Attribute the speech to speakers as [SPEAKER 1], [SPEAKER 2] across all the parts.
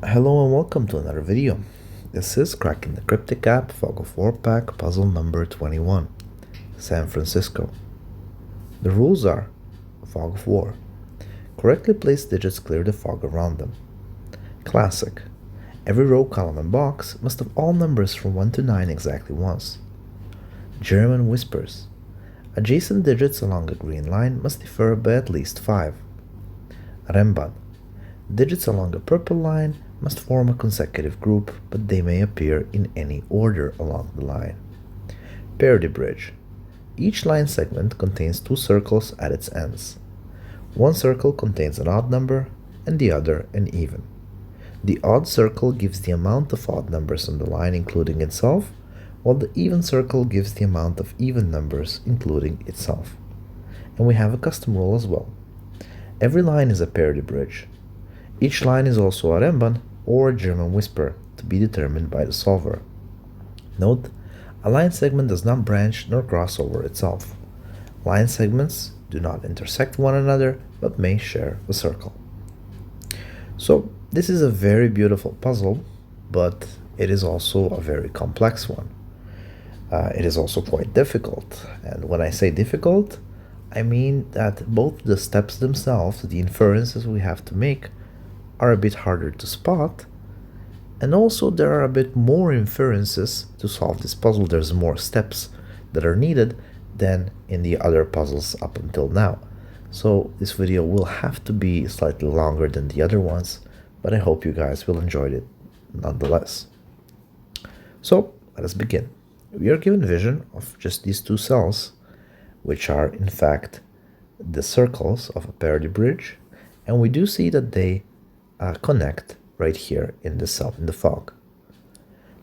[SPEAKER 1] Hello and welcome to another video. This is Cracking the Cryptic app, Fog of War pack, puzzle number 21, San Francisco. The rules are: Fog of War. Correctly placed digits clear the fog around them. Classic. Every row, column, and box must have all numbers from 1 to 9 exactly once. German whispers. Adjacent digits along a green line must differ by at least 5. Renban. Digits along a purple line must form a consecutive group, but they may appear in any order along the line. Parity Bridge. Each line segment contains 2 circles at its ends. One circle contains an odd number and the other an even. The odd circle gives the amount of odd numbers on the line including itself, while the even circle gives the amount of even numbers including itself. And we have a custom rule as well. Every line is a parity bridge. Each line is also a Renban or a German whisper, to be determined by the solver. Note, a line segment does not branch nor cross over itself. Line segments do not intersect one another, but may share a circle. So, this is a very beautiful puzzle, but it is also a very complex one. It is also quite difficult, and when I say difficult, I mean that both the steps themselves, the inferences we have to make, are a bit harder to spot, and also there are a bit more inferences to solve this puzzle. There's more steps that are needed than in the other puzzles up until now. So this video will have to be slightly longer than the other ones, but I hope you guys will enjoy it nonetheless. So let us begin. We are given vision of just these 2 cells, which are in fact the circles of a parity bridge, and we do see that they connect right here in the cell in the fog.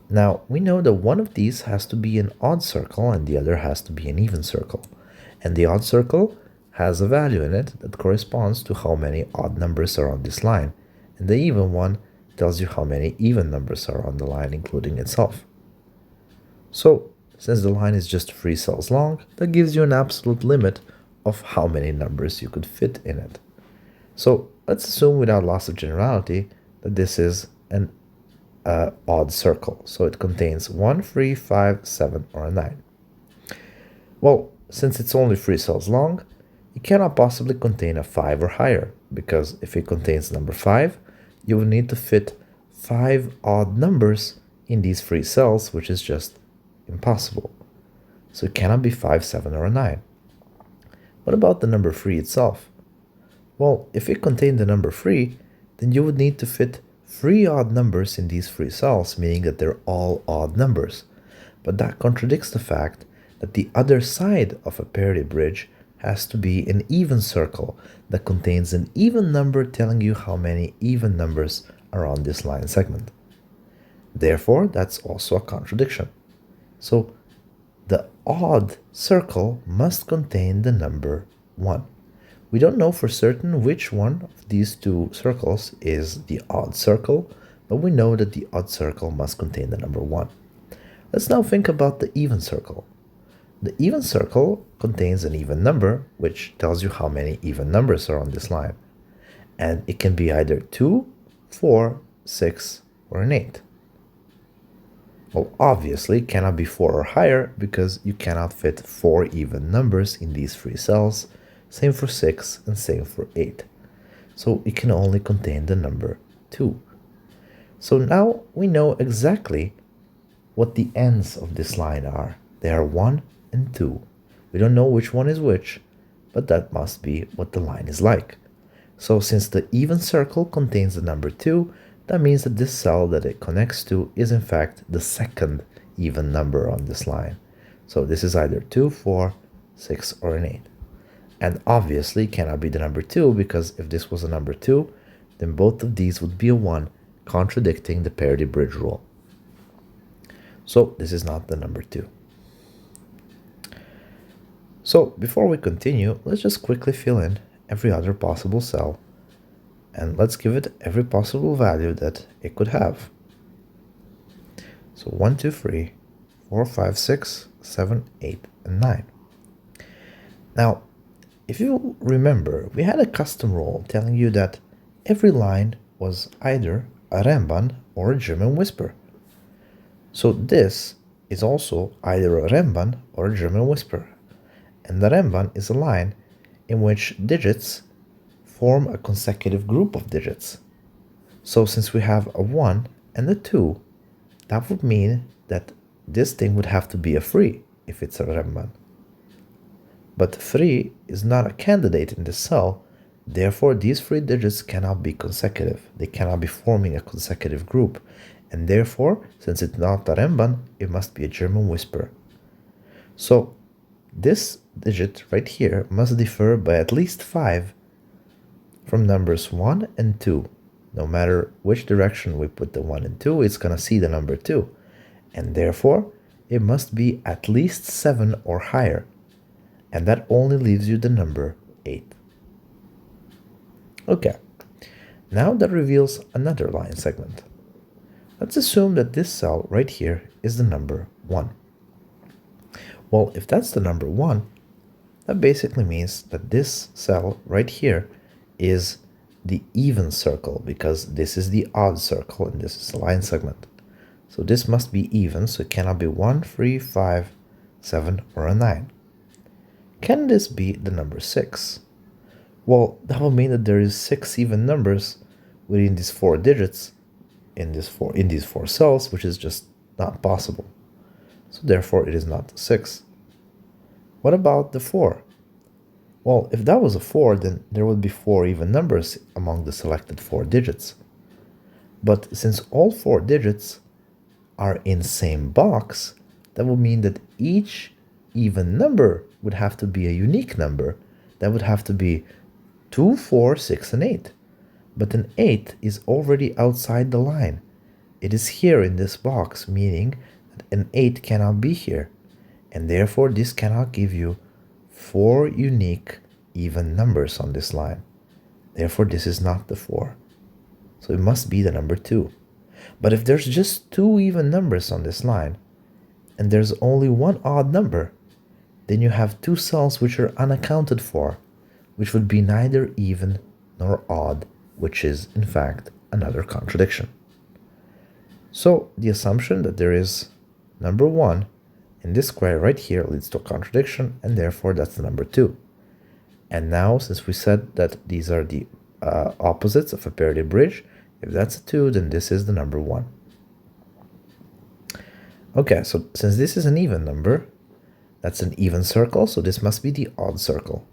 [SPEAKER 1] Now we know that one of these has to be an odd circle and the other has to be an even circle, and the odd circle has a value in it that corresponds to how many odd numbers are on this line, and the even one tells you how many even numbers are on the line including itself. So since the line is just 3 cells long, that gives you an absolute limit of how many numbers you could fit in it. So let's assume, without loss of generality, that this is an odd circle. So it contains 1, 3, 5, 7, or a 9. Well, since it's only 3 cells long, it cannot possibly contain a 5 or higher, because if it contains number 5, you will need to fit 5 odd numbers in these 3 cells, which is just impossible. So it cannot be 5, 7, or a 9. What about the number 3 itself? Well, if it contained the number 3, then you would need to fit 3 odd numbers in these 3 cells, meaning that they're all odd numbers. But that contradicts the fact that the other side of a parity bridge has to be an even circle that contains an even number telling you how many even numbers are on this line segment. Therefore, that's also a contradiction. So the odd circle must contain the number 1. We don't know for certain which one of these 2 circles is the odd circle, but we know that the odd circle must contain the number 1. Let's now think about the even circle. The even circle contains an even number, which tells you how many even numbers are on this line. And it can be either 2, 4, 6, or an 8. Well, obviously it cannot be 4 or higher, because you cannot fit 4 even numbers in these 3 cells. Same for 6 and same for 8. So it can only contain the number 2. So now we know exactly what the ends of this line are. They are 1 and 2. We don't know which one is which, but that must be what the line is like. So since the even circle contains the number 2, that means that this cell that it connects to is in fact the second even number on this line. So this is either 2, 4, 6, or an 8. And obviously cannot be the number 2, because if this was a number 2, then both of these would be a 1, contradicting the parity bridge rule. So this is not the number 2. So before we continue, let's just quickly fill in every other possible cell, and let's give it every possible value that it could have. So 1, 2, 3, 4, 5, 6, 7, 8, and 9. Now, if you remember, we had a custom rule telling you that every line was either a Renban or a German whisper. So this is also either a Renban or a German whisper. And the Renban is a line in which digits form a consecutive group of digits. So since we have a 1 and a 2, that would mean that this thing would have to be a 3 if it's a Renban. But 3 is not a candidate in this cell, therefore these 3 digits cannot be consecutive. They cannot be forming a consecutive group. And therefore, since it's not a Renban, it must be a German whisper. So this digit right here must differ by at least 5 from numbers 1 and 2. No matter which direction we put the 1 and 2, it's going to see the number 2. And therefore, it must be at least 7 or higher. And that only leaves you the number 8. Okay, now that reveals another line segment. Let's assume that this cell right here is the number 1. Well, if that's the number 1, that basically means that this cell right here is the even circle, because this is the odd circle and this is a line segment. So this must be even, so it cannot be 1, 3, 5, 7, or a 9. Can this be the number 6? Well, that will mean that there is 6 even numbers within these 4 digits in these four cells, which is just not possible. So therefore it is not 6. What about the 4? Well, if that was a 4, then there would be 4 even numbers among the selected 4 digits. But since all 4 digits are in same box, that would mean that each even number would have to be a unique number. That would have to be 2, 4, 6, and 8. But an 8 is already outside the line. It is here in this box, meaning that an 8 cannot be here. And therefore, this cannot give you 4 unique even numbers on this line. Therefore, this is not the 4. So it must be the number 2. But if there's just 2 even numbers on this line, and there's only 1 odd number, then you have 2 cells which are unaccounted for, which would be neither even nor odd, which is, in fact, another contradiction. So the assumption that there is number 1 in this square right here leads to a contradiction, and therefore that's the number 2. And now, since we said that these are the opposites of a parity bridge, if that's a 2, then this is the number 1. Okay, so since this is an even number, that's an even circle, so this must be the odd circle.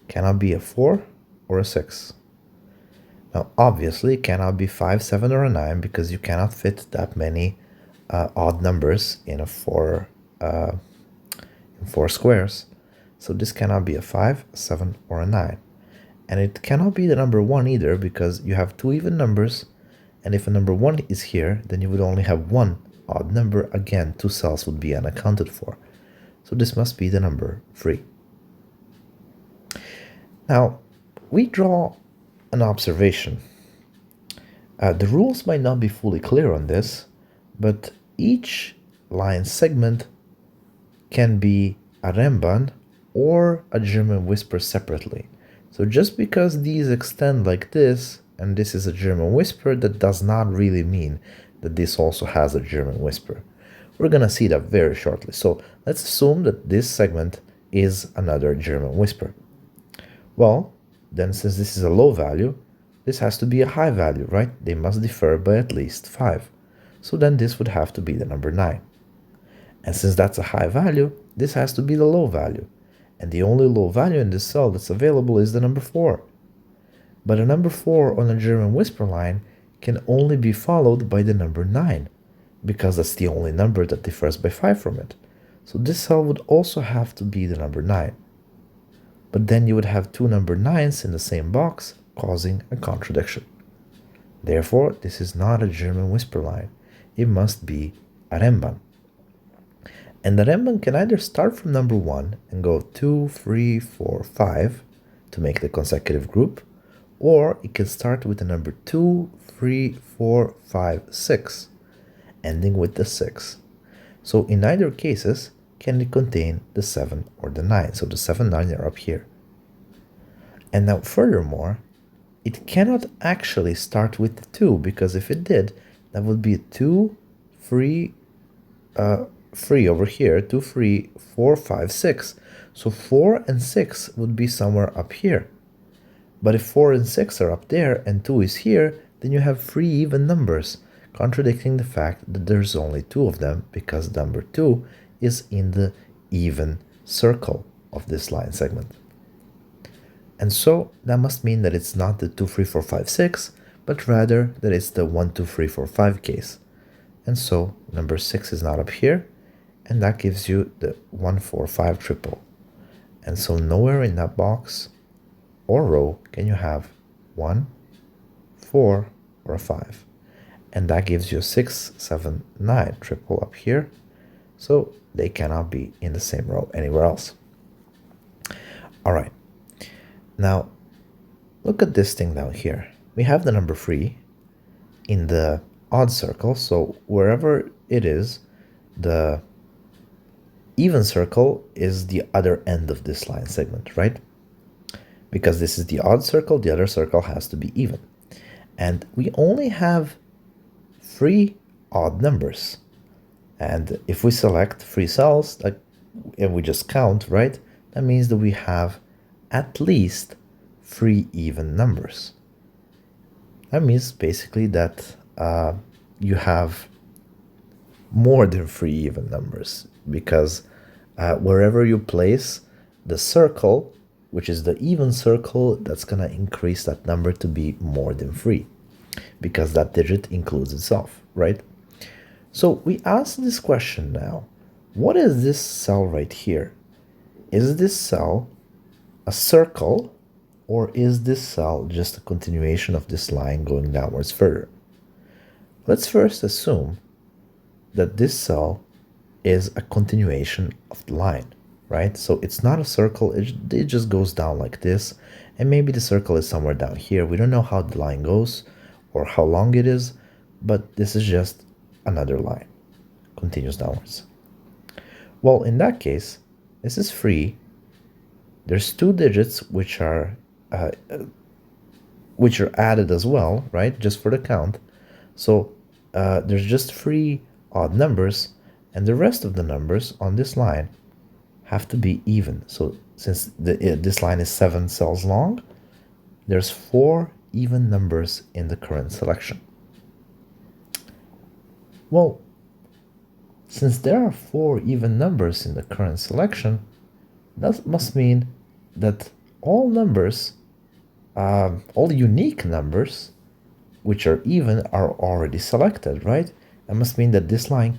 [SPEAKER 1] Cannot be a 4 or a 6. Now, obviously, it cannot be 5, 7, or a 9, because you cannot fit that many odd numbers in 4 squares. So this cannot be a 5, 7, or a 9. And it cannot be the number 1 either, because you have 2 even numbers, and if a number 1 is here, then you would only have 1 odd number. Again, 2 cells would be unaccounted for. So this must be the number 3. Now, we draw an observation. The rules might not be fully clear on this, but each line segment can be a Renban or a German whisper separately. So just because these extend like this, and this is a German whisper, that does not really mean that this also has a German whisper. We're going to see that very shortly. So let's assume that this segment is another German whisper. Well, then since this is a low value, this has to be a high value, right? They must differ by at least 5. So then this would have to be the number 9. And since that's a high value, this has to be the low value. And the only low value in this cell that's available is the number 4. But a number 4 on a German whisper line can only be followed by the number 9, because that's the only number that differs by 5 from it. So this cell would also have to be the number 9. But then you would have 2 number 9s in the same box, causing a contradiction. Therefore, this is not a German whisper line. It must be a Renban. And the Renban can either start from number 1 and go 2, 3, 4, 5 to make the consecutive group, or it can start with the number 2, 3, 4, 5, 6, ending with the 6. So in either cases, can it contain the 7 or the 9? So the 7, 9 are up here. And now furthermore, it cannot actually start with 2, because if it did, that would be 2 free free over here, 2 free, 4 5 6. So 4 and 6 would be somewhere up here. But if 4 and 6 are up there and 2 is here, then you have 3 even numbers, contradicting the fact that there's only 2 of them, because number 2 is in the even circle of this line segment. And so that must mean that it's not the 2 3 4 5 6, but rather that it's the 1 2 3 4 5 case. And so number 6 is not up here, and that gives you the 1 4 5 triple. And so nowhere in that box or row can you have 1 4 or a 5. And that gives you a 6 7 9 triple up here. So they cannot be in the same row anywhere else. All right. Now, look at this thing down here. We have the number 3 in the odd circle, so wherever it is, the even circle is the other end of this line segment, right? Because this is the odd circle, the other circle has to be even. And we only have 3 odd numbers. And if we select 3 cells, like, and we just count, right? That means that we have at least 3 even numbers. That means basically that you have more than 3 even numbers, because wherever you place the circle, which is the even circle, that's going to increase that number to be more than 3, because that digit includes itself, right? So we ask this question now. What is this cell right here? Is this cell a circle, or is this cell just a continuation of this line going downwards further? Let's first assume that this cell is a continuation of the line, right? So it's not a circle, it just goes down like this, and maybe the circle is somewhere down here. We don't know how the line goes or how long it is, but this is just another line, continues downwards. Well, in that case, this is 3. There's 2 digits which are added as well, right? Just for the count. So there's just 3 odd numbers, and the rest of the numbers on this line have to be even. So since this line is 7 cells long, there's 4 even numbers in the current selection. Well, since there are 4 even numbers in the current selection, that must mean that all numbers, all unique numbers which are even, are already selected, right? That must mean that this line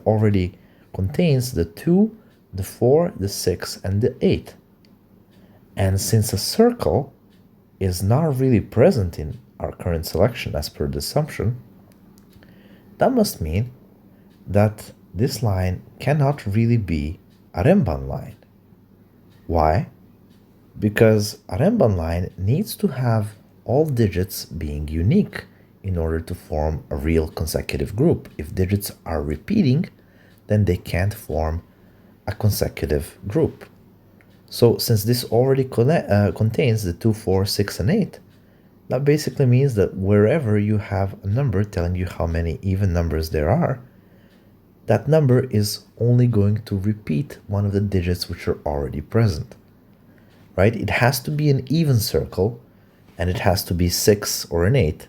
[SPEAKER 1] already contains the 2, the 4, the 6, and the 8. And since a circle is not really present in our current selection as per the assumption, that must mean that this line cannot really be a Renban line. Why? Because a Renban line needs to have all digits being unique in order to form a real consecutive group. If digits are repeating, then they can't form a consecutive group. So since this already contains the 2, 4, 6, and 8, that basically means that wherever you have a number telling you how many even numbers there are, that number is only going to repeat one of the digits which are already present, right? It has to be an even circle, and it has to be 6 or an 8,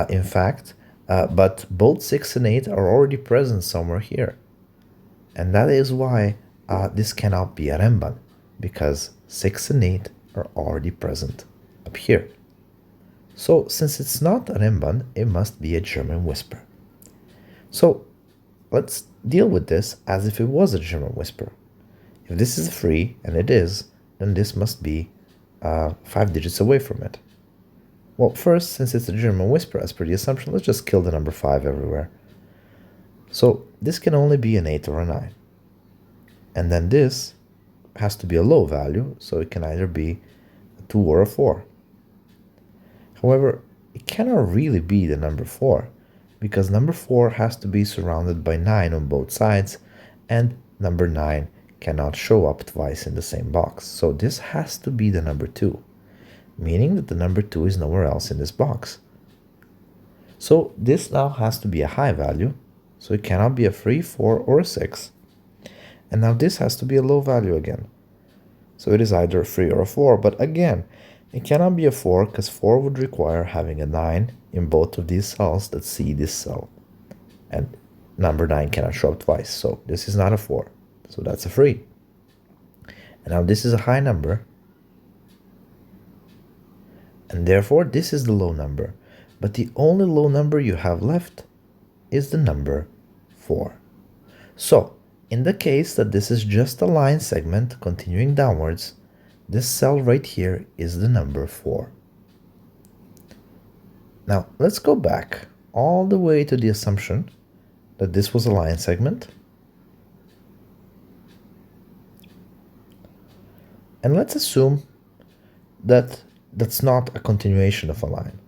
[SPEAKER 1] in fact, but both 6 and 8 are already present somewhere here. And that is why this cannot be a Renban, because 6 and 8 are already present up here. So since it's not a Renban, it must be a German whisper. So let's deal with this as if it was a German whisper. If this is 3, and it is, then this must be 5 digits away from it. Well, first, since it's a German whisper, as per the assumption, let's just kill the number 5 everywhere. So this can only be an 8 or a 9. And then this has to be a low value, so it can either be a 2 or a 4. However, it cannot really be the number 4, because number 4 has to be surrounded by 9 on both sides, and number 9 cannot show up twice in the same box. So this has to be the number 2. meaning that the number 2 is nowhere else in this box. So this now has to be a high value, so it cannot be a 3, 4, or a 6. And now this has to be a low value again. So it is either a 3 or a 4, but again, it cannot be a 4 because 4 would require having a 9 in both of these cells that see this cell. And number 9 cannot show up twice, so this is not a 4. So that's a 3. And now this is a high number, and therefore this is the low number. But the only low number you have left is the number 4. So, in the case that this is just a line segment continuing downwards, this cell right here is the number 4. Now, let's go back all the way to the assumption that this was a line segment. And let's assume that that's not a continuation of a line.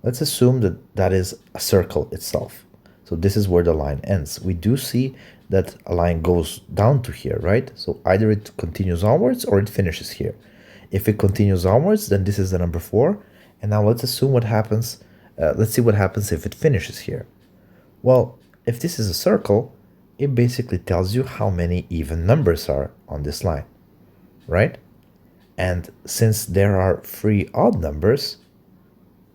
[SPEAKER 1] Let's assume that that is a circle itself. So this is where the line ends. We do see that a line goes down to here, right? So either it continues onwards or it finishes here. If it continues onwards, then this is the number 4. And now let's assume what happens. Let's see what happens if it finishes here. Well, if this is a circle, it basically tells you how many even numbers are on this line, right? And since there are 3 odd numbers,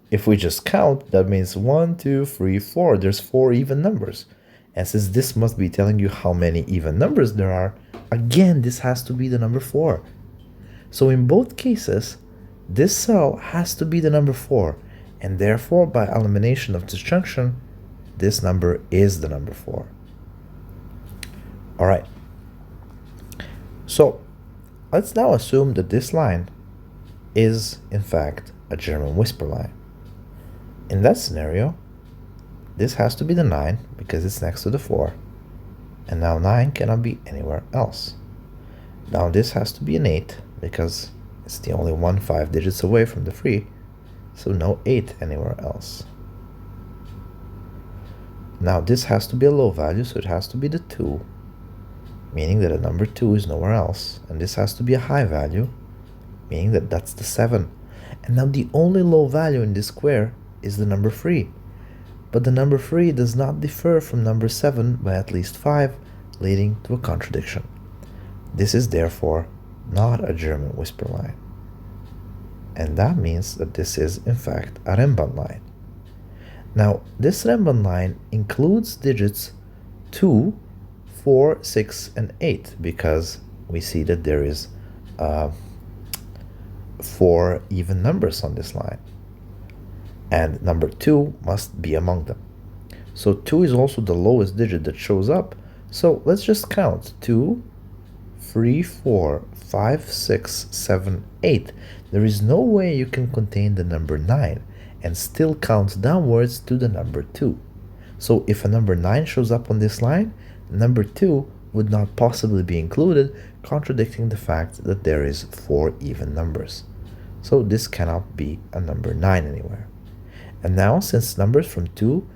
[SPEAKER 1] if we just count, that means 1, 2, 3, 4. There's 4 even numbers. And since this must be telling you how many even numbers there are, again, this has to be the number 4. So in both cases, this cell has to be the number 4. And therefore, by elimination of disjunction, this number is the number 4. All right. So let's now assume that this line is, in fact, a German whisper line. In that scenario, this has to be the 9 because it's next to the 4. And now 9 cannot be anywhere else. Now this has to be an 8 because it's the only one 5 digits away from the 3. So no 8 anywhere else. Now this has to be a low value, so it has to be the 2, meaning that a number 2 is nowhere else. And this has to be a high value, meaning that that's the 7. And now the only low value in this square is the number 3. But the number 3 does not differ from number 7 by at least 5, leading to a contradiction. This is therefore not a German whisper line. And that means that this is, in fact, a Renban line. Now, this Renban line includes digits 2, 4, 6, and 8, because we see that there is 4 even numbers on this line. And number 2 must be among them. So 2 is also the lowest digit that shows up. So let's just count 2, 3, 4, 5, 6, 7, 8. There is no way you can contain the number 9 and still count downwards to the number 2. So if a number 9 shows up on this line, number 2 would not possibly be included, contradicting the fact that there is 4 even numbers. So this cannot be a number 9 anywhere. And now, since numbers from 2,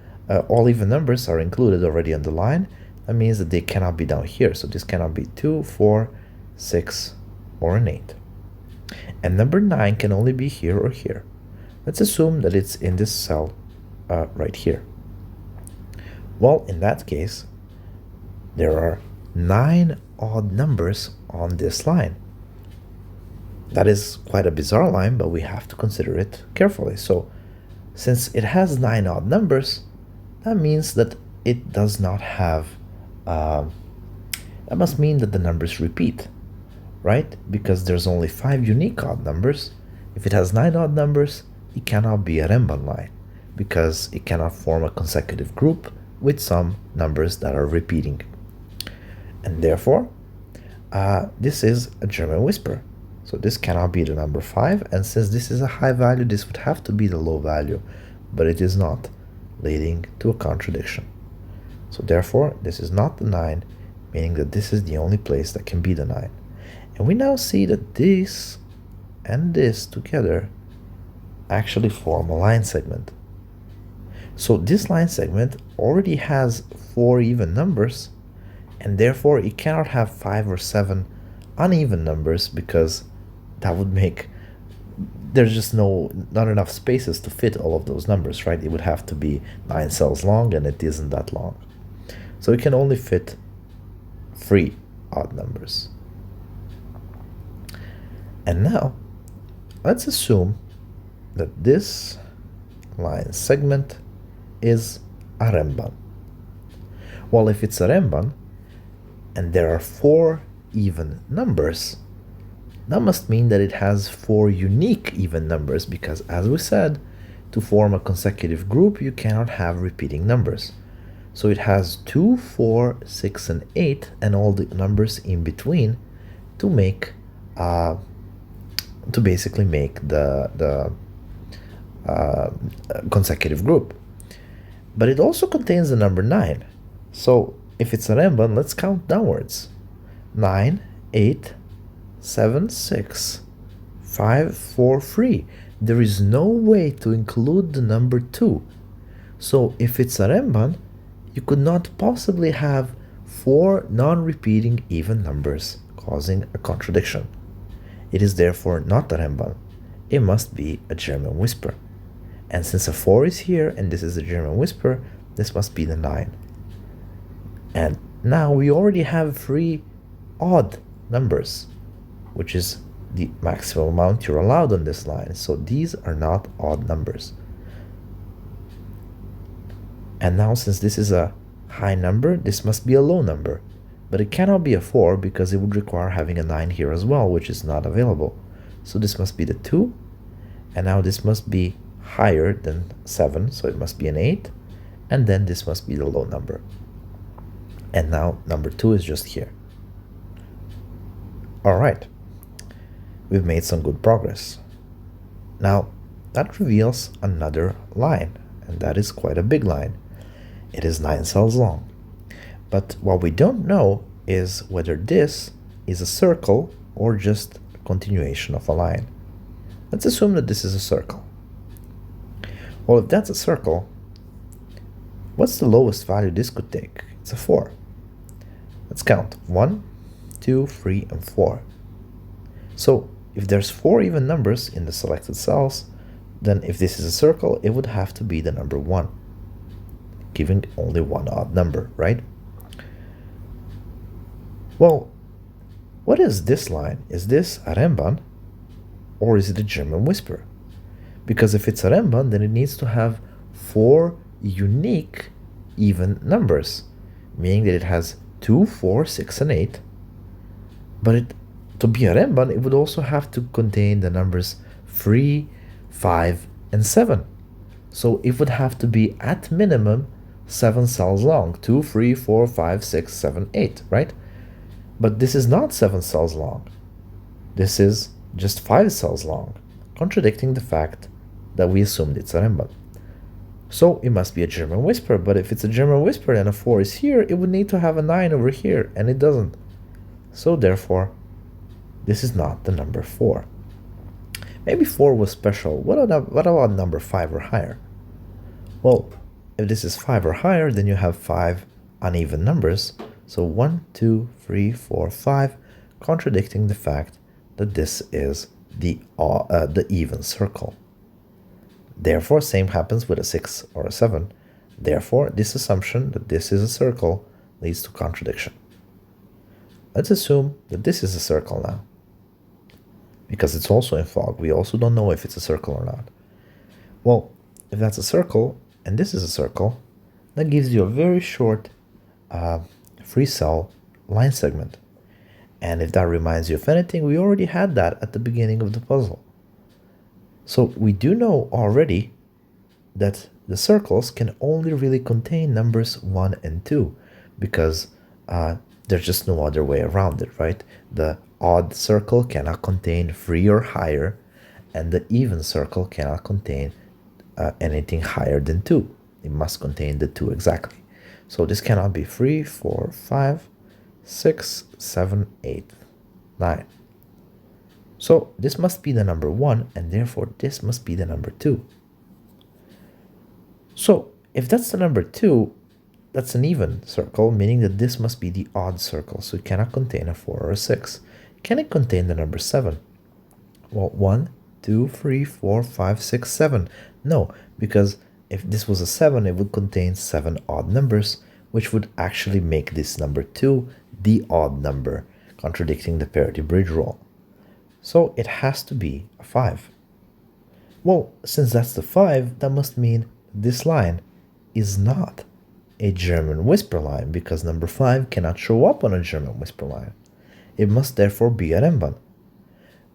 [SPEAKER 1] all even numbers are included already on the line, that means that they cannot be down here. So this cannot be 2, 4, 6, or an 8. And number 9 can only be here or here. Let's assume that it's in this cell right here. Well, in that case, there are 9 odd numbers on this line. That is quite a bizarre line, but we have to consider it carefully. So since it has 9 odd numbers, that means that it does not have, that must mean that the numbers repeat, right? Because there's only 5 unique odd numbers. If it has 9 odd numbers, it cannot be a Renban line, because it cannot form a consecutive group with some numbers that are repeating. And therefore, this is a German whisper. So this cannot be the number 5, and since this is a high value, this would have to be the low value, but it is not, leading to a contradiction. So therefore, this is not the 9, meaning that this is the only place that can be the 9. And we now see that this and this together actually form a line segment. So this line segment already has 4 even numbers, and therefore it cannot have 5 or 7 uneven numbers, because that would make there's just not enough spaces to fit all of those numbers, right? It would have to be 9 cells long, and it isn't that long. So it can only fit 3 odd numbers. And now, let's assume that this line segment is a Renban. Well, if it's a Renban, and there are 4 even numbers, that must mean that it has 4 unique even numbers, because as we said, to form a consecutive group, you cannot have repeating numbers. So it has 2, 4, 6, and 8, and all the numbers in between to make to basically make the consecutive group. But it also contains the number 9. So if it's a Renban, let's count downwards. 9, 8, 7, 6, 5, 4, 3. There is no way to include the number 2. So if it's a Renban, you could not possibly have 4 non-repeating even numbers, causing a contradiction. It is therefore not a Renban. It must be a German whisper. And since a 4 is here and this is a German whisper, this must be the 9. And now we already have 3 odd numbers, which is the maximum amount you're allowed on this line. So these are not odd numbers. And now, since this is a high number, this must be a low number. But it cannot be a 4 because it would require having a 9 here as well, which is not available. So this must be the 2. And now this must be higher than 7, so it must be an 8. And then this must be the low number. And now number 2 is just here. All right. We've made some good progress. Now, that reveals another line, and that is quite a big line. It is 9 cells long. But what we don't know is whether this is a circle or just a continuation of a line. Let's assume that this is a circle. Well, if that's a circle, what's the lowest value this could take? It's a 4. Let's count. 1, 2, 3, and 4. So if there's 4 even numbers in the selected cells, then if this is a circle, it would have to be the number 1, giving only 1 odd number, right? Well, what is this line? Is this a Renban or is it a German whisper? Because if it's a Renban, then it needs to have 4 unique even numbers, meaning that it has 2, 4, 6, and 8. But to be a Renban, it would also have to contain the numbers 3, 5, and 7. So it would have to be at minimum 7 cells long. 2, 3, 4, 5, 6, 7, 8, right? But this is not 7 cells long. This is just 5 cells long, contradicting the fact that we assumed it's a Renban. So it must be a German whisper, but if it's a German whisper and a 4 is here, it would need to have a 9 over here, and it doesn't. So therefore, this is not the number 4. Maybe 4 was special. What about number 5 or higher? Well, if this is 5 or higher, then you have 5 uneven numbers. So 1, 2, 3, 4, 5, contradicting the fact that this is the even circle. Therefore, same happens with a 6 or a 7. Therefore, this assumption that this is a circle leads to contradiction. Let's assume that this is a circle now, because it's also in fog. We also don't know if it's a circle or not. Well, if that's a circle and this is a circle, that gives you a very short 3-cell line segment. And if that reminds you of anything, we already had that at the beginning of the puzzle. So we do know already that the circles can only really contain numbers 1 and 2, because there's just no other way around it, right? The odd circle cannot contain 3 or higher, and the even circle cannot contain anything higher than 2. It must contain the 2 exactly. So this cannot be 3, 4, 5, 6, 7, 8, 9. So this must be the number 1, and therefore this must be the number 2. So if that's the number 2, that's an even circle, meaning that this must be the odd circle. So it cannot contain a 4 or a 6. Can it contain the number 7? Well, 1, 2, 3, 4, 5, 6, 7. No, because if this was a 7, it would contain 7 odd numbers, which would actually make this number 2 the odd number, contradicting the parity bridge rule. So it has to be a 5. Well, since that's the 5, that must mean this line is not a German whisper line, because number 5 cannot show up on a German whisper line. It must therefore be a Renban.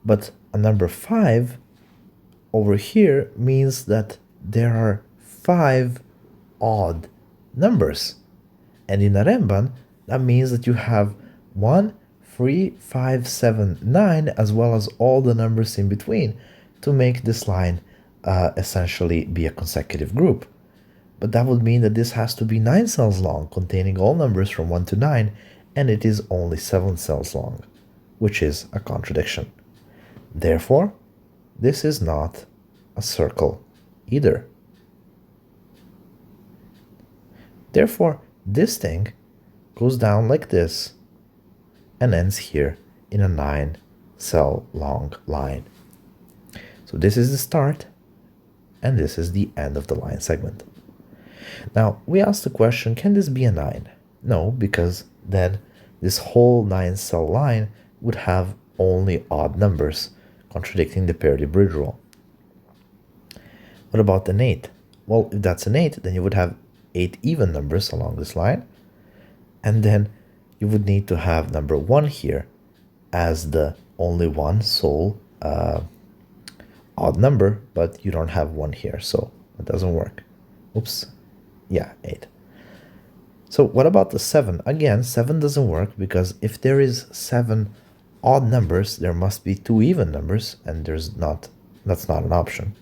[SPEAKER 1] But a number 5 over here means that there are 5 odd numbers. And in a Renban, that means that you have 1, 3, 5, 7, 9, as well as all the numbers in between to make this line essentially be a consecutive group. But that would mean that this has to be 9 cells long, containing all numbers from 1 to 9, and it is only 7 cells long, which is a contradiction. Therefore, this is not a circle either. Therefore, this thing goes down like this and ends here in a 9 cell long line. So this is the start, and this is the end of the line segment. Now, we asked the question, can this be a 9? No, because then this whole 9 cell line would have only odd numbers, contradicting the parity bridge rule. What about an 8? Well, if that's an 8, then you would have 8 even numbers along this line, and then you would need to have number 1 here as the only one sole odd number, but you don't have 1 here, so it doesn't work. Oops. Yeah, 8. So what about the 7? Again, 7 doesn't work, because if there is 7 odd numbers, there must be 2 even numbers, and that's not an option.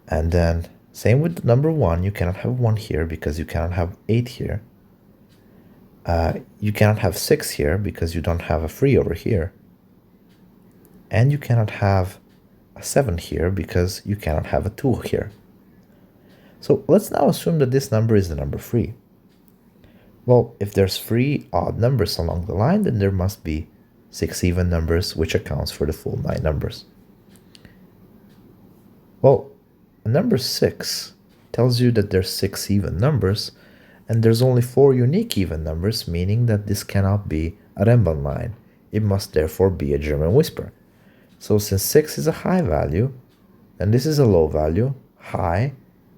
[SPEAKER 1] And then same with number 1, you cannot have 1 here because you cannot have 8 here. You cannot have 6 here because you don't have a 3 over here. And you cannot have a 7 here because you cannot have a 2 here. So let's now assume that this number is the number 3. Well, if there's 3 odd numbers along the line, then there must be 6 even numbers, which accounts for the full 9 numbers. Well, number 6 tells you that there's 6 even numbers, and there's only 4 unique even numbers, meaning that this cannot be a Renban line. It must therefore be a German whisper. So since 6 is a high value, and this is a low value, high,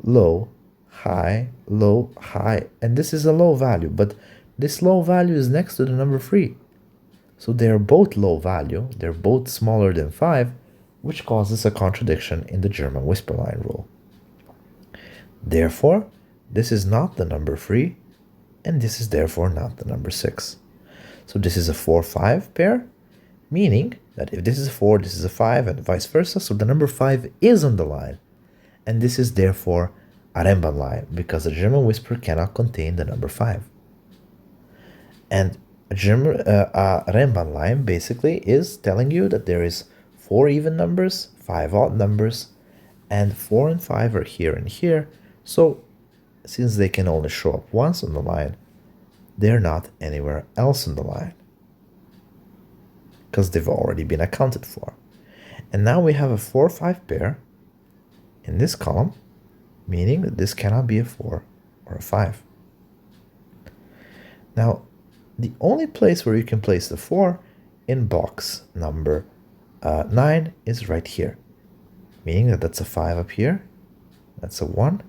[SPEAKER 1] low, high, low, high, and this is a low value, but this low value is next to the number 3. So they are both low value, they're both smaller than 5, which causes a contradiction in the German whisper line rule. Therefore, this is not the number 3, and this is therefore not the number 6. So this is a 4-5 pair, meaning that if this is a 4, this is a 5, and vice versa, so the number 5 is on the line. And this is therefore a Renban line, because a German whisper cannot contain the number 5. And a Renban line basically is telling you that there is 4 even numbers, 5 odd numbers, and 4 and 5 are here and here. So since they can only show up once on the line, they're not anywhere else on the line, because they've already been accounted for. And now we have a 4-5 pair in this column, meaning that this cannot be a 4 or a 5. Now, the only place where you can place the 4 in box number 9 is right here, meaning that that's a 5 up here, that's a 1,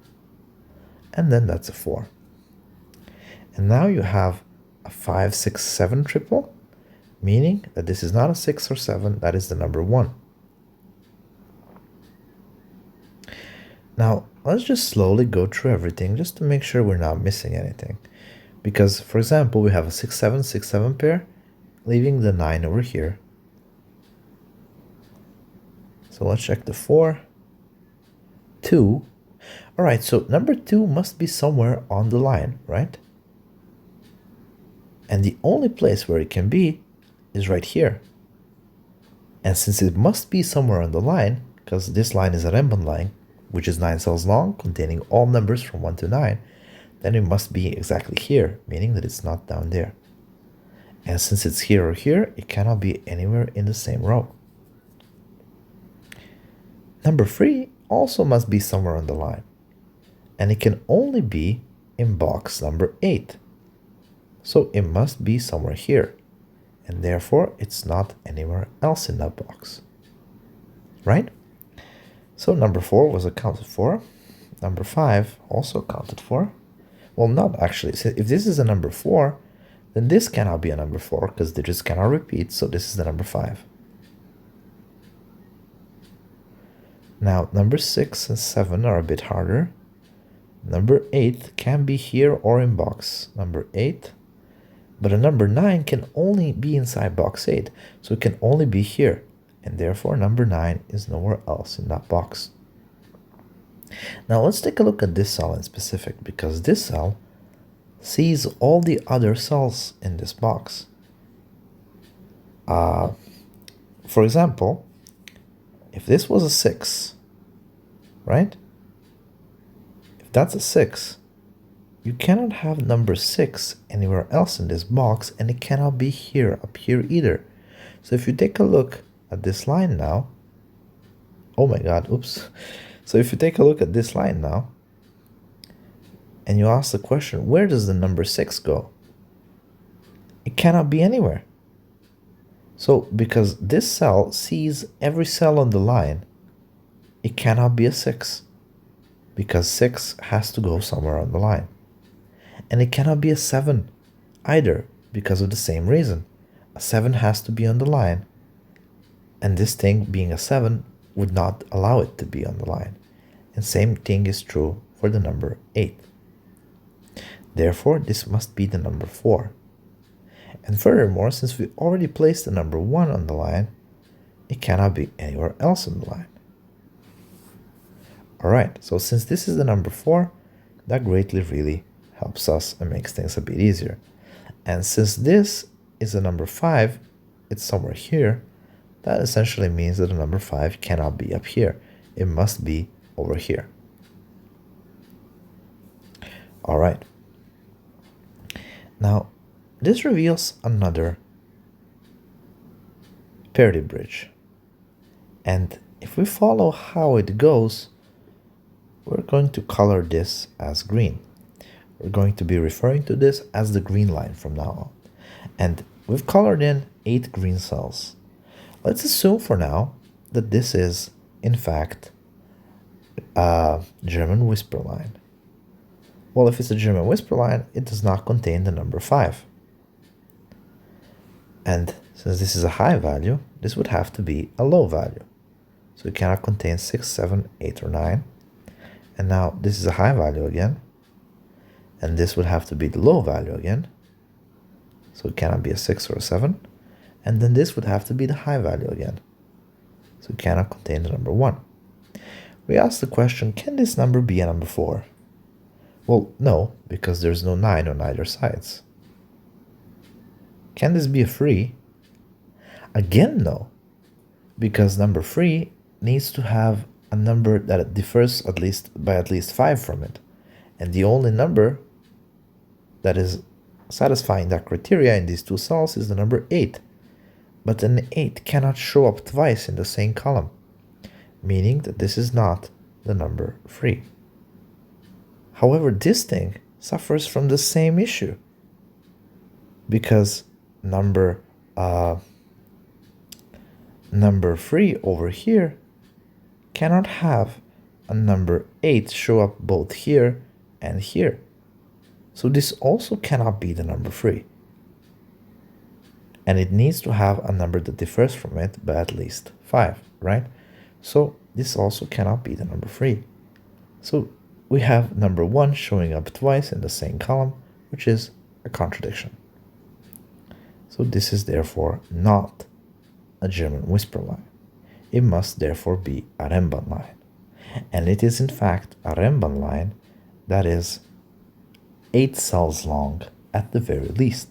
[SPEAKER 1] and then that's a 4. And now you have a 5, 6, 7 triple, meaning that this is not a 6 or 7, that is the number 1. Now, let's just slowly go through everything just to make sure we're not missing anything. Because, for example, we have a 6-7, 6-7 pair, leaving the 9 over here. So let's check the 4, 2. All right, so number 2 must be somewhere on the line, right? And the only place where it can be is right here. And since it must be somewhere on the line, because this line is a Renban line, which is 9 cells long, containing all numbers from 1 to 9, then it must be exactly here, meaning that it's not down there. And since it's here or here, it cannot be anywhere in the same row. Number 3 also must be somewhere on the line, and it can only be in box number 8. So it must be somewhere here, and therefore it's not anywhere else in that box, right? So number 4 was accounted for. Number 5 also accounted for. Well, not actually. So if this is a number 4, then this cannot be a number 4 because digits cannot repeat, so this is the number 5. Now, number 6 and 7 are a bit harder. Number 8 can be here or in box number 8, but a number 9 can only be inside box 8, so it can only be here, and therefore number 9 is nowhere else in that box. Now let's take a look at this cell in specific, because this cell sees all the other cells in this box. For example, if this was a 6, right? If that's a 6, you cannot have number 6 anywhere else in this box, and it cannot be here, up here either. So if you take a look at this line now, oh my god, oops. So if you take a look at this line now, and you ask the question, where does the number 6 go? It cannot be anywhere. So because this cell sees every cell on the line, it cannot be a 6, because 6 has to go somewhere on the line. And it cannot be a 7 either, because of the same reason. A 7 has to be on the line, and this thing being a 7 would not allow it to be on the line. And same thing is true for the number 8. Therefore, this must be the number 4. And furthermore, since we already placed the number 1 on the line, it cannot be anywhere else on the line. Alright, so since this is the number 4, that greatly really helps us and makes things a bit easier. And since this is the number 5, it's somewhere here, that essentially means that the number 5 cannot be up here. It must be over here. Alright. Now, this reveals another Parity Bridge. And if we follow how it goes, we're going to color this as green. We're going to be referring to this as the green line from now on. And we've colored in 8 green cells. Let's assume for now that this is, in fact, a German whisper line. Well, if it's a German whisper line, it does not contain the number 5. And since this is a high value, this would have to be a low value. So it cannot contain 6, 7, 8, or 9. And now this is a high value again. And this would have to be the low value again. So it cannot be a 6 or a 7. And then this would have to be the high value again. So it cannot contain the number 1. We ask the question, can this number be a number 4? Well, no, because there's no 9 on either sides. Can this be a 3? Again, no, because number 3 needs to have a number that differs by at least 5 from it. And the only number that is satisfying that criteria in these two cells is the number 8. But an 8 cannot show up twice in the same column, meaning that this is not the number 3. However, this thing suffers from the same issue, because number 3 over here cannot have a number 8 show up both here and here. So this also cannot be the number 3. And it needs to have a number that differs from it by at least 5, right? So this also cannot be the number 3. So we have number 1 showing up twice in the same column, which is a contradiction. So this is therefore not a German whisper line. It must therefore be a Renban line. And it is in fact a Renban line that is 8 cells long at the very least.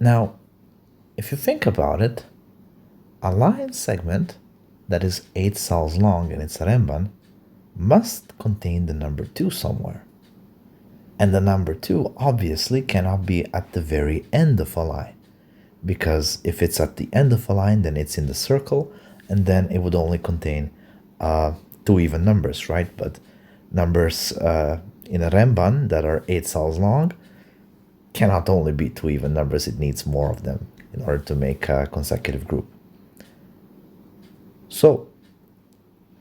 [SPEAKER 1] Now, if you think about it, a line segment that is 8 cells long and it's a Renban must contain the number 2 somewhere. And the number 2 obviously cannot be at the very end of a line, because if it's at the end of a line, then it's in the circle, and then it would only contain two even numbers, right? But numbers in a Renban that are 8 cells long cannot only be two even numbers, it needs more of them in order to make a consecutive group. So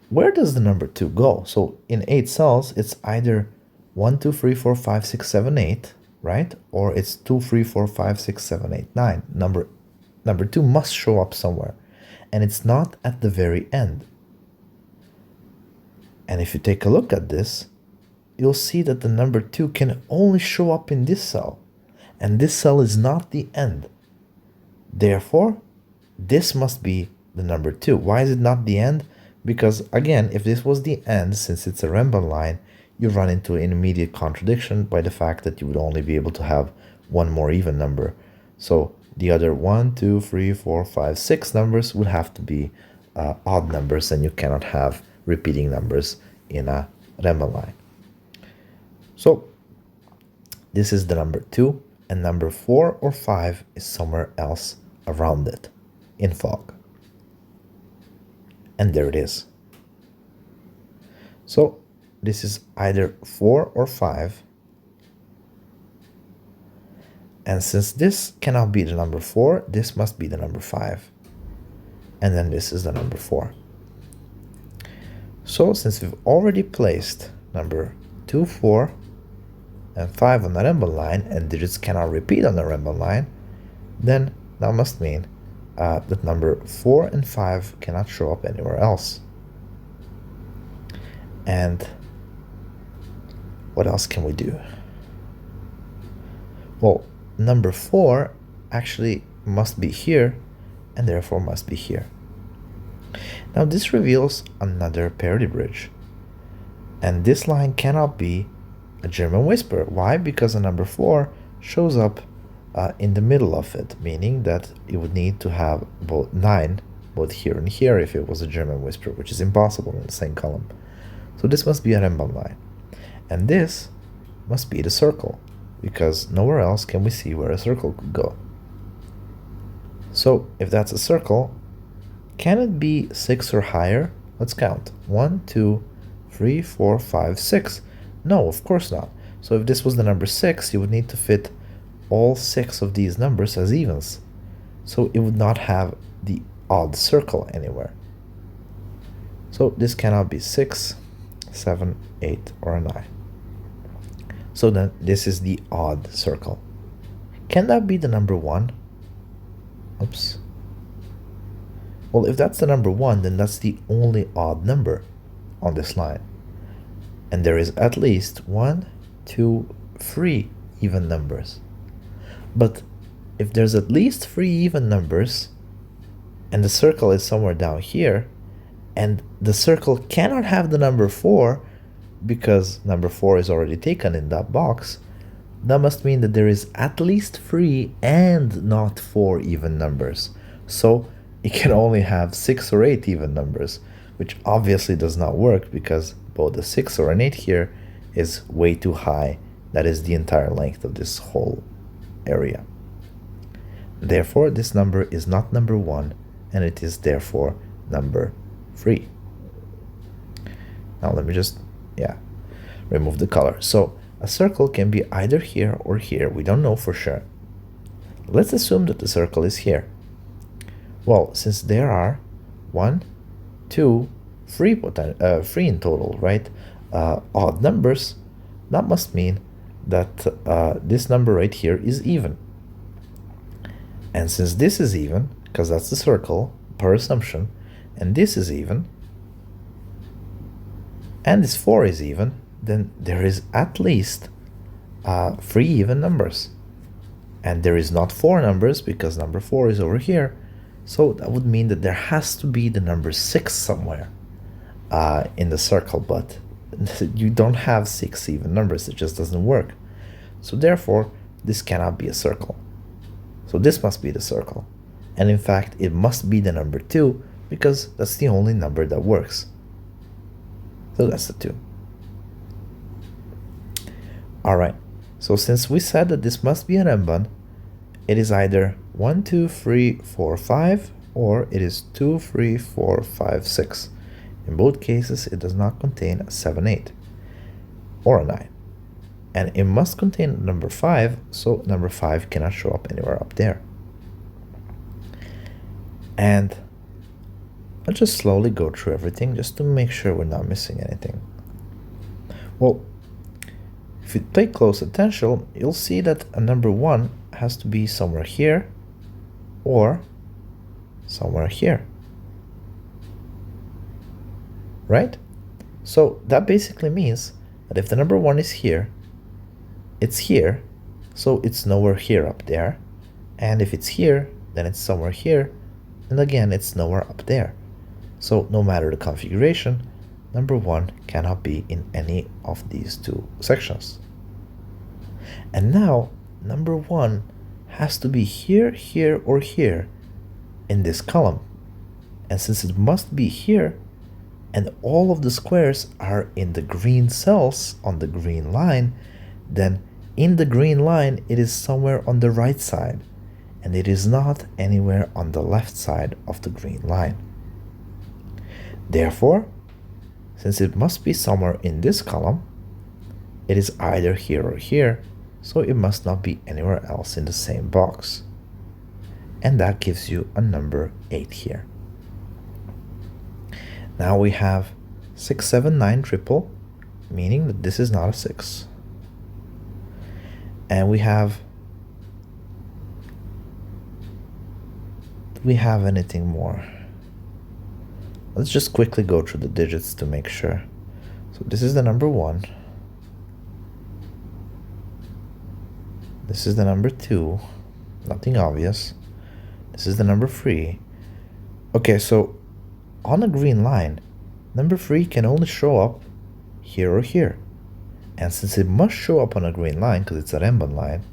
[SPEAKER 1] where does the number 2 go? So in 8 cells, it's either 1, 2, 3, 4, 5, 6, 7, 8, right? Or it's 2, 3, 4, 5, 6, 7, 8, 9. Number 2 must show up somewhere, and it's not at the very end. And if you take a look at this, you'll see that the number 2 can only show up in this cell, and this cell is not the end. Therefore, this must be the number 2. Why is it not the end? Because again, if this was the end, since it's a Renban line, you run into an immediate contradiction by the fact that you would only be able to have one more even number. So the other 1, 2, 3, 4, 5, 6 numbers would have to be odd numbers, and you cannot have repeating numbers in a Renban line. So this is the number 2, and number 4 or 5 is somewhere else around it in fog. And there it is. So this is either 4 or 5. And since this cannot be the number 4, this must be the number 5. And then this is the number 4. So since we've already placed number 2, 4, and 5 on the Renban line, and digits cannot repeat on the Renban line, then that must mean that number 4 and 5 cannot show up anywhere else. And what else can we do? Well, number 4 actually must be here, and therefore must be here. Now this reveals another parity bridge, and this line cannot be a German whisper. Why? Because the number 4 shows up in the middle of it, meaning that you would need to have both 9 both here and here if it was a German whisper, which is impossible in the same column. So this must be a Renban line, and this must be the circle, because nowhere else can we see where a circle could go. So if that's a circle, can it be 6 or higher? Let's count. 1, 2, 3, 4, 5, 6. No, of course not. So if this was the number 6, you would need to fit all 6 of these numbers as evens. So it would not have the odd circle anywhere. So this cannot be 6, 7, 8, or a 9. So then this is the odd circle. Can that be the number 1? Oops. Well, if that's the number 1, then that's the only odd number on this line. And there is at least 1, 2, 3 even numbers. But if there's at least 3 even numbers, and the circle is somewhere down here, and the circle cannot have the number 4, because number 4 is already taken in that box, that must mean that there is at least 3 and not 4 even numbers. So it can only have 6 or 8 even numbers, which obviously does not work, because both a 6 or an 8 here is way too high. That is the entire length of this whole area. Therefore, this number is not number 1, and it is therefore number 3. Now let me just, remove the color. So a circle can be either here or here. We don't know for sure. Let's assume that the circle is here. Well, since there are 1, 2, 3 in total, right? Odd numbers, that must mean that this number right here is even. And since this is even, because that's the circle, per assumption, and this is even, and this 4 is even, then there is at least 3 even numbers. And there is not 4 numbers, because number 4 is over here. So that would mean that there has to be the number 6 somewhere in the circle, but you don't have 6 even numbers. It just doesn't work. So therefore, this cannot be a circle. So this must be the circle. And in fact, it must be the number 2, because that's the only number that works. So that's the 2. Alright, so since we said that this must be an Renban, it is either 1, 2, 3, 4, 5, or it is 2, 3, 4, 5, 6. In both cases, it does not contain a 7, 8 or a 9. And it must contain number 5, so number 5 cannot show up anywhere up there. And I'll just slowly go through everything just to make sure we're not missing anything. Well, if you pay close attention, you'll see that a number 1 has to be somewhere here or somewhere here. Right? So that basically means that if the number 1 is here, it's here, so it's nowhere here up there. And if it's here, then it's somewhere here, and again, it's nowhere up there. So no matter the configuration, number 1 cannot be in any of these two sections. And now, number 1 has to be here, here, or here in this column. And since it must be here, and all of the squares are in the green cells on the green line, then in the green line, it is somewhere on the right side, and it is not anywhere on the left side of the green line. Therefore, since it must be somewhere in this column, it is either here or here, so it must not be anywhere else in the same box. And that gives you a number 8 here. Now we have 6, 7, 9 triple, meaning that this is not a 6. And do we have anything more? Let's just quickly go through the digits to make sure. So this is the number 1. This is the number 2. Nothing obvious. This is the number 3. Okay, so on a green line, number 3 can only show up here or here. And since it must show up on a green line because it's a Renban line,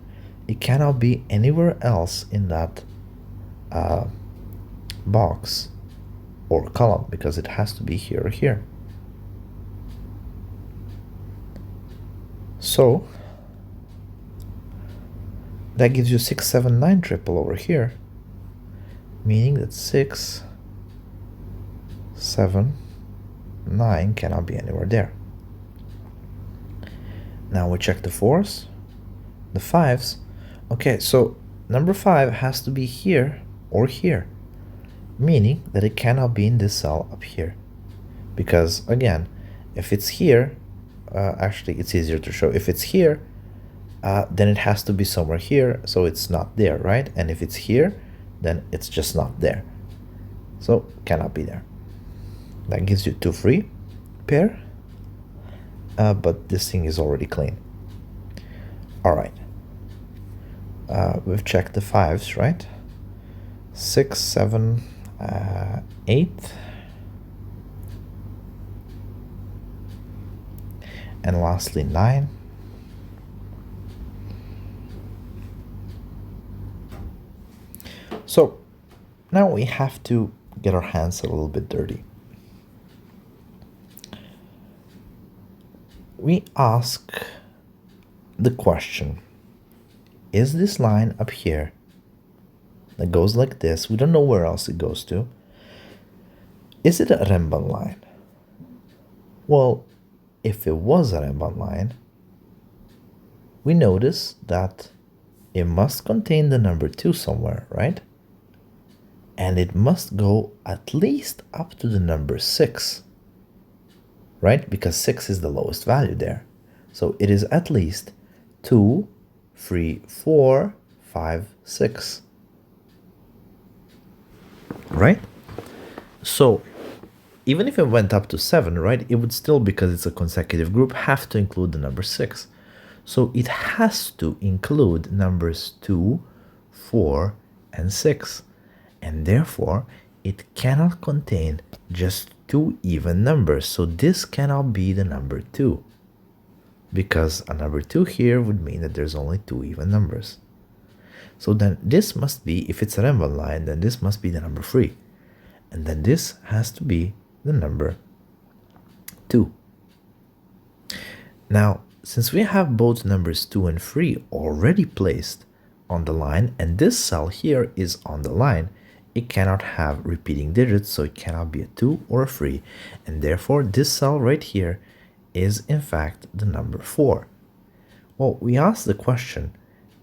[SPEAKER 1] it cannot be anywhere else in that box or column because it has to be here or here. So that gives you 6, 7, 9 triple over here, meaning that 6, 7, 9 cannot be anywhere there. Now we check the 4s, the 5s. Okay, so number 5 has to be here or here, meaning that it cannot be in this cell up here. Because again, if it's here, actually it's easier to show. If it's here, then it has to be somewhere here, so it's not there, right? And if it's here, then it's just not there. So cannot be there. That gives you 2 free pair. But this thing is already clean. All right. We've checked the 5s, right? 6, 7, 8. And lastly, 9. So now we have to get our hands a little bit dirty. We ask the question, is this line up here that goes like this, we don't know where else it goes to, is it a Renban line? Well, if it was a Renban line, we notice that it must contain the number 2 somewhere, right? And it must go at least up to the number 6. Right? Because 6 is the lowest value there. So it is at least 2, 3, 4, 5, 6. Right? So even if it went up to 7, right, it would still, because it's a consecutive group, have to include the number 6. So it has to include numbers 2, 4, and 6. And therefore, it cannot contain just 2 even numbers. So this cannot be the number 2. Because a number 2 here would mean that there's only 2 even numbers. So then this must be, if it's a Renban line, then this must be the number 3. And then this has to be the number 2. Now, since we have both numbers 2 and 3 already placed on the line, and this cell here is on the line, it cannot have repeating digits, so it cannot be a 2 or a 3, and therefore this cell right here is in fact the number 4. Well, we asked the question,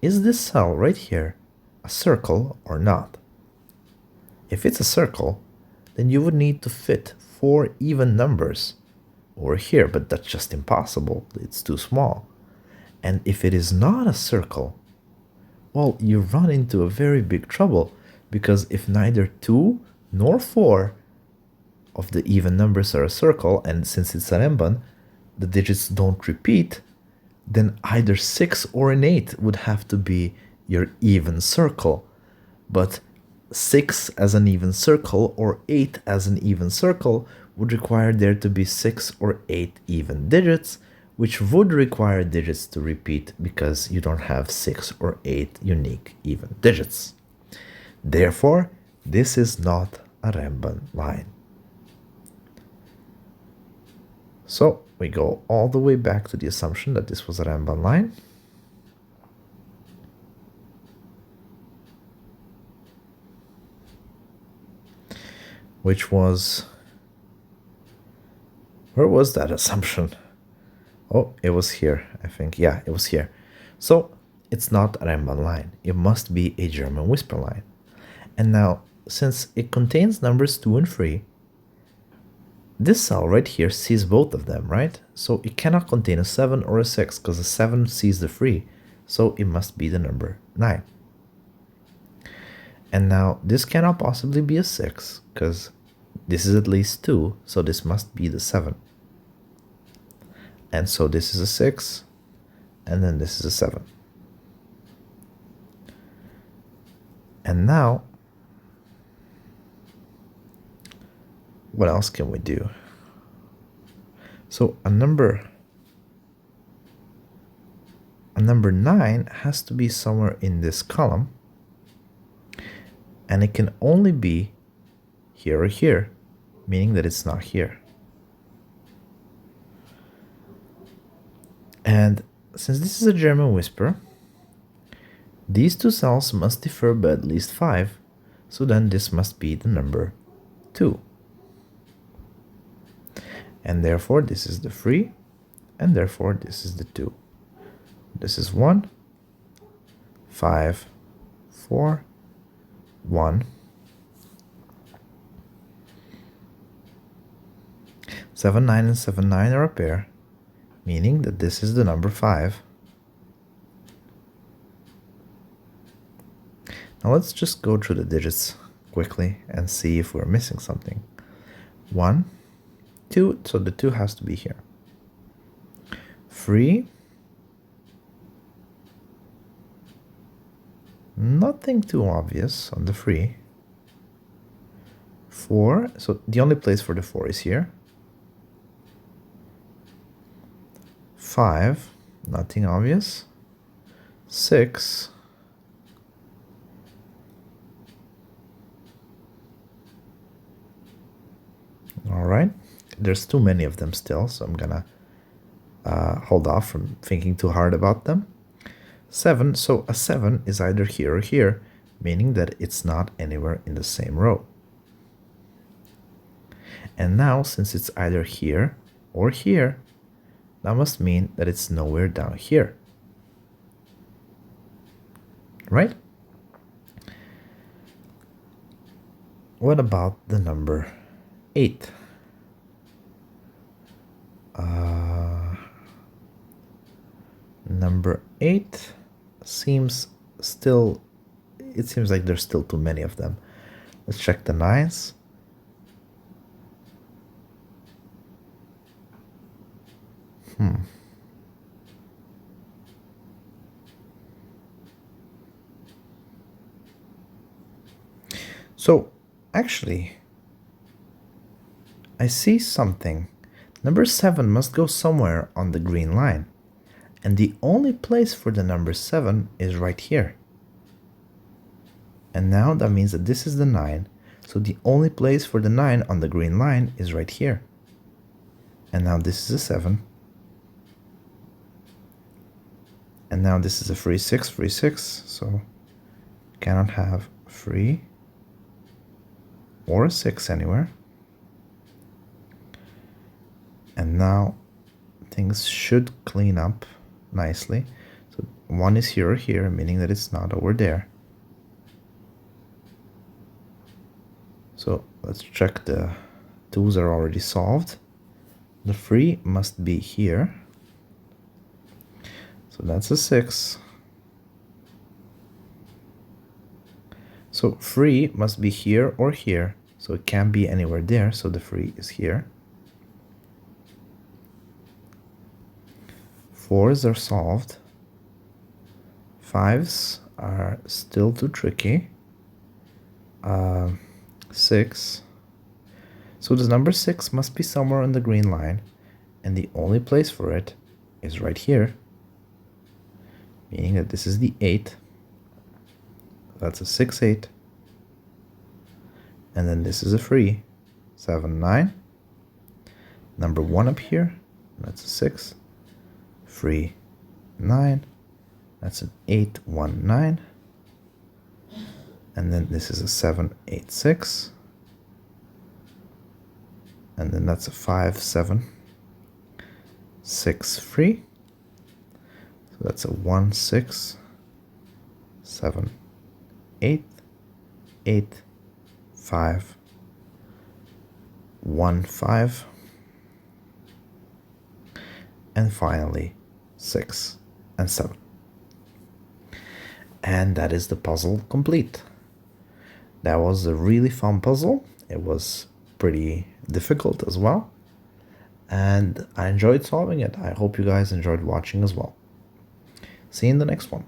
[SPEAKER 1] is this cell right here a circle or not? If it's a circle, then you would need to fit 4 even numbers over here, but that's just impossible. It's too small. And if it is not a circle, well, you run into a very big trouble, because if neither 2 nor 4 of the even numbers are a circle, and since it's a Renban, the digits don't repeat, then either 6 or an 8 would have to be your even circle. But 6 as an even circle or 8 as an even circle would require there to be 6 or 8 even digits, which would require digits to repeat because you don't have 6 or 8 unique even digits. Therefore, this is not a Renban line. So we go all the way back to the assumption that this was a Renban line. Which was, where was that assumption? Oh, it was here, I think. Yeah, it was here. So it's not a Renban line. It must be a German whisper line. And now, since it contains numbers 2 and 3, this cell right here sees both of them, right? So it cannot contain a 7 or a 6, because a 7 sees the 3. So it must be the number 9. And now this cannot possibly be a 6, because this is at least 2, so this must be the 7. And so this is a 6, and then this is a 7. And now, what else can we do? So a number 9 has to be somewhere in this column, and it can only be here or here, meaning that it's not here. And since this is a German whisper, these two cells must differ by at least 5, so then this must be the number 2. And therefore this is the 3, and therefore this is the 2. This is 1, 5, 4, 1. 7, 9, and 7, 9 are a pair, meaning that this is the number 5. Now let's just go through the digits quickly and see if we're missing something. 1, 2, so the 2 has to be here. 3, nothing too obvious on the 3. 4, so the only place for the 4 is here. 5, nothing obvious. 6, all right, there's too many of them still, so I'm gonna hold off from thinking too hard about them. 7, so a 7 is either here or here, meaning that it's not anywhere in the same row. And now, since it's either here or here, that must mean that it's nowhere down here, right? What about the number 8? Number 8 seems still, it seems like there's still too many of them. Let's check the 9s. So actually, I see something. Number 7 must go somewhere on the green line. And the only place for the number 7 is right here. And now that means that this is the 9. So the only place for the 9 on the green line is right here. And now this is a 7. And now this is a 3, 6, 3, 6. So cannot have 3, or a 6 anywhere. And now things should clean up nicely. So 1 is here or here, meaning that it's not over there. So let's check the 2's are already solved. The 3 must be here. So that's a 6. So 3 must be here or here. So it can't be anywhere there. So the 3 is here. 4's are solved. 5's are still too tricky. 6. So this number 6 must be somewhere on the green line. And the only place for it is right here. Meaning that this is the 8. That's a 6, 8. And then this is a 3. 7, 9. Number 1 up here. That's a 6. 3, 9. That's an 8, 1, 9. And then this is a 7, 8, 6. And then that's a 5, 7, 6, 3. So that's a 1, 6, 7, 8, 8, 5, 1, 5. And finally 6 and 7. And that is the puzzle complete. That was a really fun puzzle. It was pretty difficult as well. And I enjoyed solving it. I hope you guys enjoyed watching as well. See you in the next one.